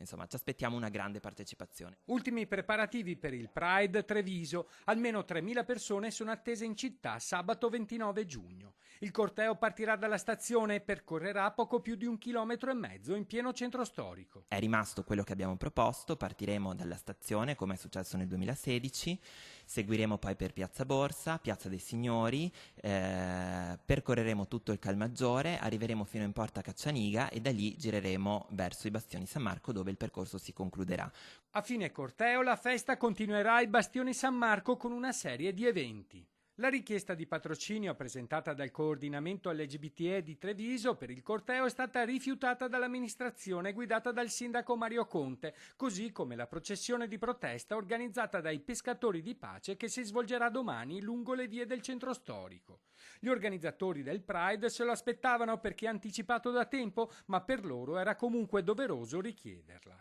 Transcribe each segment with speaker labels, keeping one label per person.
Speaker 1: insomma ci aspettiamo una grande partecipazione.
Speaker 2: Ultimi preparativi per il Pride Treviso, almeno 3.000 persone sono attese in città sabato 29 giugno. Il corteo partirà dalla stazione e percorrerà poco più di 1,5 chilometri in pieno centro storico.
Speaker 1: È rimasto quello che abbiamo proposto, partiremo dalla stazione come è successo nel 2016, seguiremo poi per Piazza Borsa, Piazza dei Signori, percorreremo tutto il Calmaggiore, arriveremo fino in Porta Caccianiga e da lì gireremo verso i Bastioni San Marco dove il percorso si concluderà.
Speaker 2: A fine corteo la festa continuerà ai Bastioni San Marco con una serie di eventi. La richiesta di patrocinio presentata dal coordinamento LGBTE di Treviso per il corteo è stata rifiutata dall'amministrazione guidata dal sindaco Mario Conte, così come la processione di protesta organizzata dai pescatori di pace che si svolgerà domani lungo le vie del centro storico. Gli organizzatori del Pride se lo aspettavano perché anticipato da tempo, ma per loro era comunque doveroso richiederla.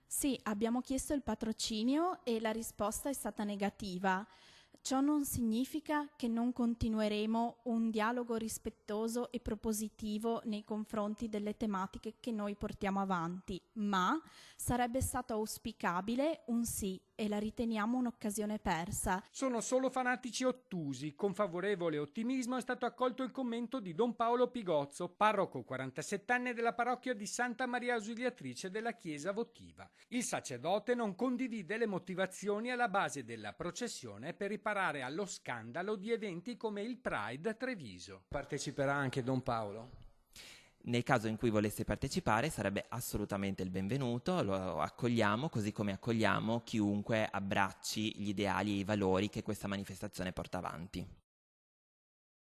Speaker 3: Sì, abbiamo chiesto il patrocinio e la risposta è stata negativa. Ciò non significa che non continueremo un dialogo rispettoso e propositivo nei confronti delle tematiche che noi portiamo avanti, ma sarebbe stato auspicabile un sì e la riteniamo un'occasione persa.
Speaker 2: Sono solo fanatici ottusi. Con favorevole ottimismo è stato accolto il commento di Don Paolo Pigozzo, parroco 47enne della parrocchia di Santa Maria Ausiliatrice della Chiesa Votiva. Il sacerdote non condivide le motivazioni alla base della processione per riparare allo scandalo di eventi come il Pride Treviso. Parteciperà anche Don Paolo?
Speaker 1: Nel caso in cui volesse partecipare sarebbe assolutamente il benvenuto, lo accogliamo così come accogliamo chiunque abbracci gli ideali e i valori che questa manifestazione porta avanti.